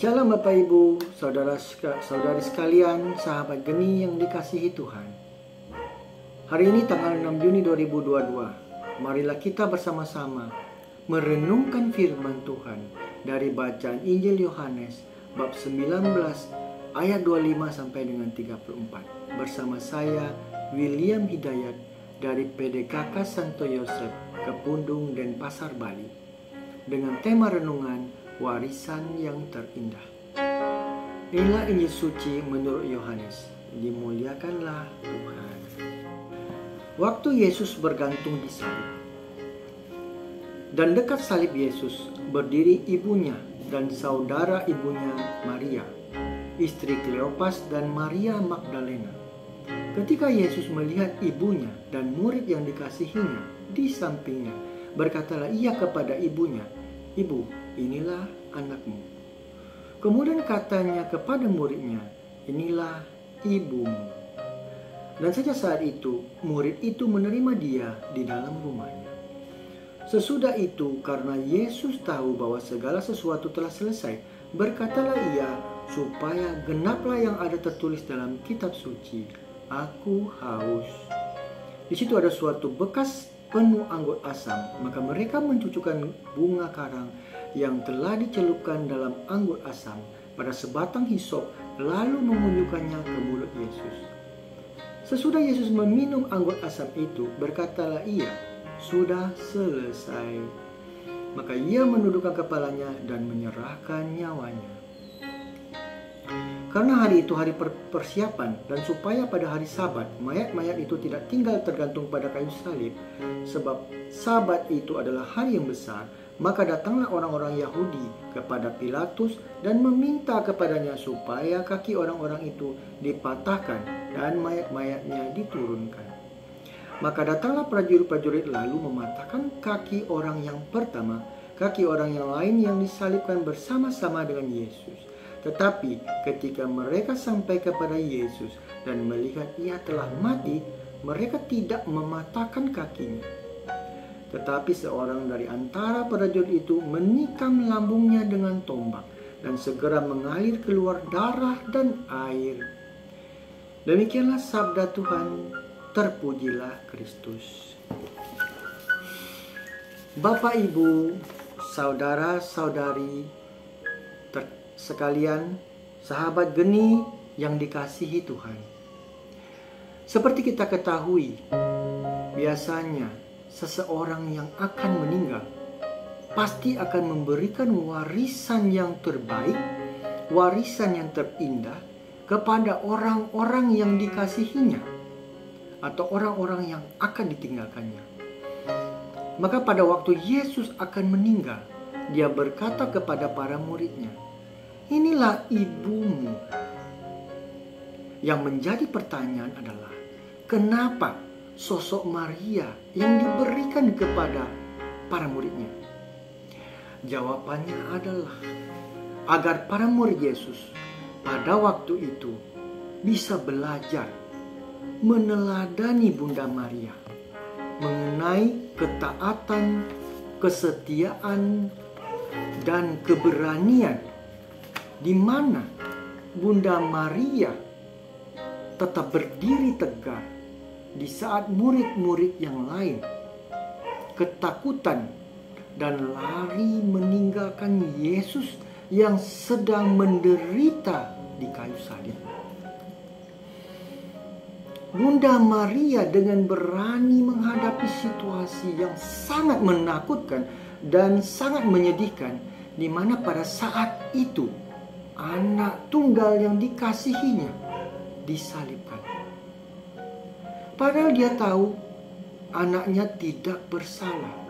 Shalom Bapak Ibu, saudari sekalian, sahabat geni yang dikasihi Tuhan. Hari ini tanggal 6 Juni 2022, marilah kita bersama-sama merenungkan firman Tuhan dari bacaan Injil Yohanes bab 19 ayat 25 sampai dengan 34. Bersama saya William Hidayat dari PDKK Santo Yosef, Kepundung, Denpasar, Bali, dengan tema renungan warisan yang terindah. Inilah Injil suci menurut Yohanes. Dimuliakanlah Tuhan. Waktu Yesus bergantung di salib, dan dekat salib Yesus berdiri ibunya dan saudara ibunya Maria, istri Kleopas dan Maria Magdalena. Ketika Yesus melihat ibunya dan murid yang dikasihinya di sampingnya, berkatalah ia kepada ibunya, "Ibu, inilah anakmu." Kemudian katanya kepada muridnya, "Inilah ibumu." Dan sejak saat itu, murid itu menerima dia di dalam rumahnya. Sesudah itu, karena Yesus tahu bahwa segala sesuatu telah selesai, berkatalah ia, supaya genaplah yang ada tertulis dalam kitab suci, "Aku haus." Di situ ada suatu bekas penuh anggur asam, maka mereka mencucukkan bunga karang yang telah dicelupkan dalam anggur asam pada sebatang hisop, lalu mengunjukkannya ke mulut Yesus. Sesudah Yesus meminum anggur asam itu, berkatalah ia, "Sudah selesai." Maka ia menundukkan kepalanya dan menyerahkan nyawanya. Karena hari itu hari persiapan, dan supaya pada hari Sabat mayat-mayat itu tidak tinggal tergantung pada kayu salib, sebab Sabat itu adalah hari yang besar, maka datanglah orang-orang Yahudi kepada Pilatus dan meminta kepadanya supaya kaki orang-orang itu dipatahkan dan mayat-mayatnya diturunkan. Maka datanglah prajurit-prajurit lalu mematahkan kaki orang yang pertama, kaki orang yang lain yang disalibkan bersama-sama dengan Yesus. Tetapi ketika mereka sampai kepada Yesus dan melihat ia telah mati, mereka tidak mematahkan kakinya. Tetapi seorang dari antara prajurit itu menikam lambungnya dengan tombak, dan segera mengalir keluar darah dan air. Demikianlah sabda Tuhan, terpujilah Kristus. Bapak, Ibu, saudara-saudari sekalian, sahabat geni yang dikasihi Tuhan. Seperti kita ketahui, biasanya seseorang yang akan meninggal pasti akan memberikan warisan yang terbaik, warisan yang terindah kepada orang-orang yang dikasihinya atau orang-orang yang akan ditinggalkannya. Maka pada waktu Yesus akan meninggal, dia berkata kepada para muridnya, "Inilah ibumu." Yang menjadi pertanyaan adalah, kenapa sosok Maria yang diberikan kepada para muridnya? Jawabannya adalah agar para murid Yesus pada waktu itu bisa belajar meneladani Bunda Maria mengenai ketaatan, kesetiaan, dan keberanian, di mana Bunda Maria tetap berdiri tegak di saat murid-murid yang lain ketakutan dan lari meninggalkan Yesus yang sedang menderita di kayu salib. Bunda Maria dengan berani menghadapi situasi yang sangat menakutkan dan sangat menyedihkan, di mana pada saat itu anak tunggal yang dikasihinya disalibkan. Padahal dia tahu anaknya tidak bersalah.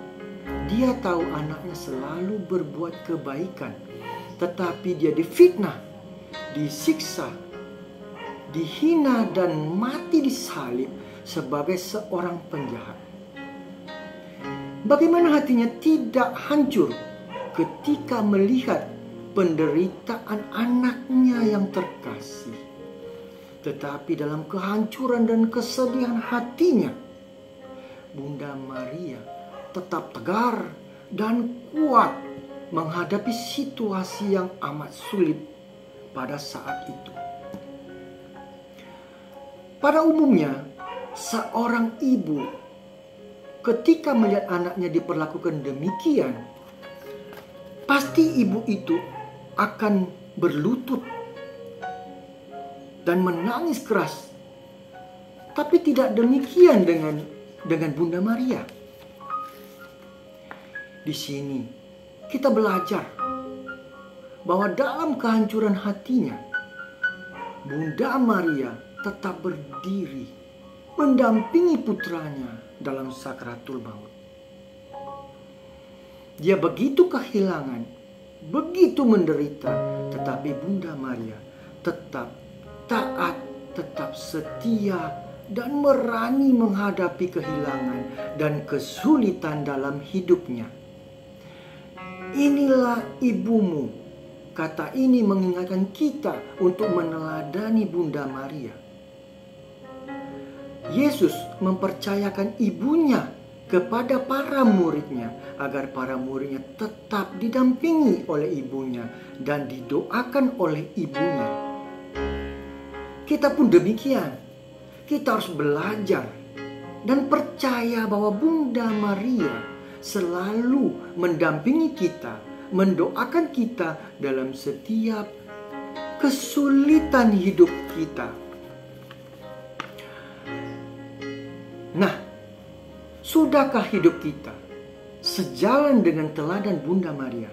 Dia tahu anaknya selalu berbuat kebaikan. Tetapi dia difitnah, disiksa, dihina, dan mati disalib sebagai seorang penjahat. Bagaimana hatinya tidak hancur ketika melihat penderitaan anaknya yang terkasih. Tetapi dalam kehancuran dan kesedihan hatinya, Bunda Maria tetap tegar dan kuat menghadapi situasi yang amat sulit pada saat itu. Pada umumnya, seorang ibu ketika melihat anaknya diperlakukan demikian, pasti ibu itu akan berlutut dan menangis keras. Tapi tidak demikian dengan Bunda Maria. Di sini kita belajar bahwa dalam kehancuran hatinya, Bunda Maria tetap berdiri mendampingi putranya dalam sakaratul maut. Dia begitu kehilangan, begitu menderita, tetapi Bunda Maria tetap taat, tetap setia, dan berani menghadapi kehilangan dan kesulitan dalam hidupnya. Inilah ibumu. Kata ini mengingatkan kita untuk meneladani Bunda Maria. Yesus mempercayakan ibunya kepada para muridnya agar para muridnya tetap didampingi oleh ibunya dan didoakan oleh ibunya. Kita pun demikian. Kita harus belajar dan percaya bahwa Bunda Maria selalu mendampingi kita, mendoakan kita dalam setiap kesulitan hidup kita. Nah, sudahkah hidup kita sejalan dengan teladan Bunda Maria?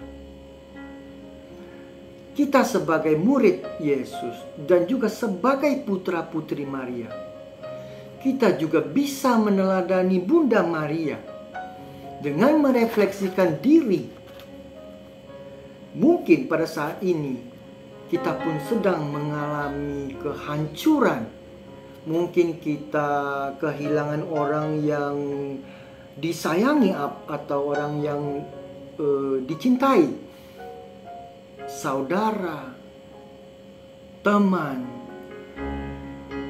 Kita sebagai murid Yesus dan juga sebagai putra-putri Maria, kita juga bisa meneladani Bunda Maria dengan merefleksikan diri. Mungkin pada saat ini kita pun sedang mengalami kehancuran. Mungkin kita kehilangan orang yang disayangi atau orang yang dicintai, saudara, teman.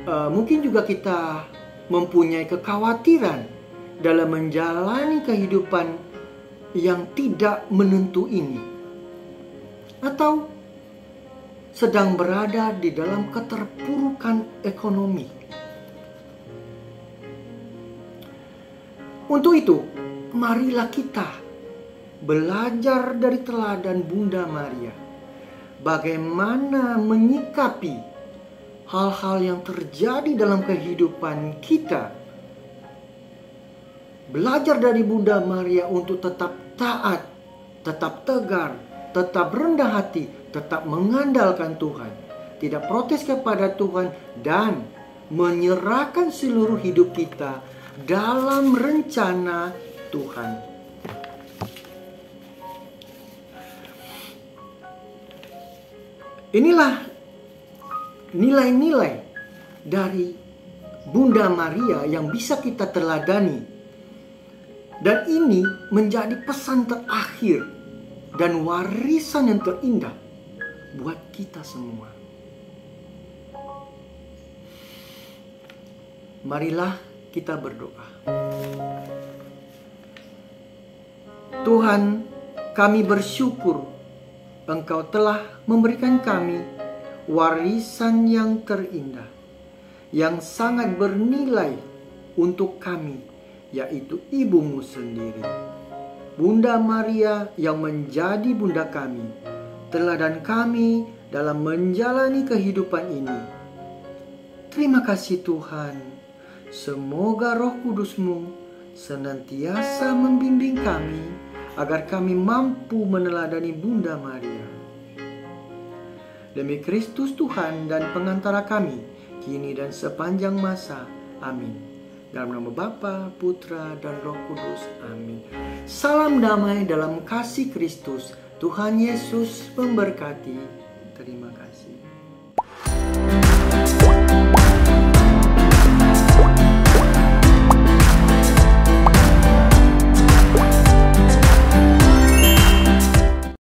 Mungkin juga kita mempunyai kekhawatiran dalam menjalani kehidupan yang tidak menentu ini, atau sedang berada di dalam keterpurukan ekonomi. Untuk itu, marilah kita belajar dari teladan Bunda Maria, bagaimana menyikapi hal-hal yang terjadi dalam kehidupan kita. Belajar dari Bunda Maria untuk tetap taat, tetap tegar, tetap rendah hati, tetap mengandalkan Tuhan, tidak protes kepada Tuhan, dan menyerahkan seluruh hidup kita dalam rencana Tuhan. Inilah nilai-nilai dari Bunda Maria yang bisa kita teladani. Dan ini menjadi pesan terakhir dan warisan yang terindah buat kita semua. Marilah kita berdoa. Tuhan, kami bersyukur Engkau telah memberikan kami warisan yang terindah, yang sangat bernilai untuk kami, yaitu ibumu sendiri, Bunda Maria yang menjadi bunda kami, teladan kami dalam menjalani kehidupan ini. Terima kasih Tuhan. Semoga Roh Kudus-Mu senantiasa membimbing kami agar kami mampu meneladani Bunda Maria. Demi Kristus Tuhan dan pengantara kami, kini dan sepanjang masa. Amin. Dalam nama Bapa, Putra, dan Roh Kudus. Amin. Salam damai dalam kasih Kristus. Tuhan Yesus memberkati. Terima kasih.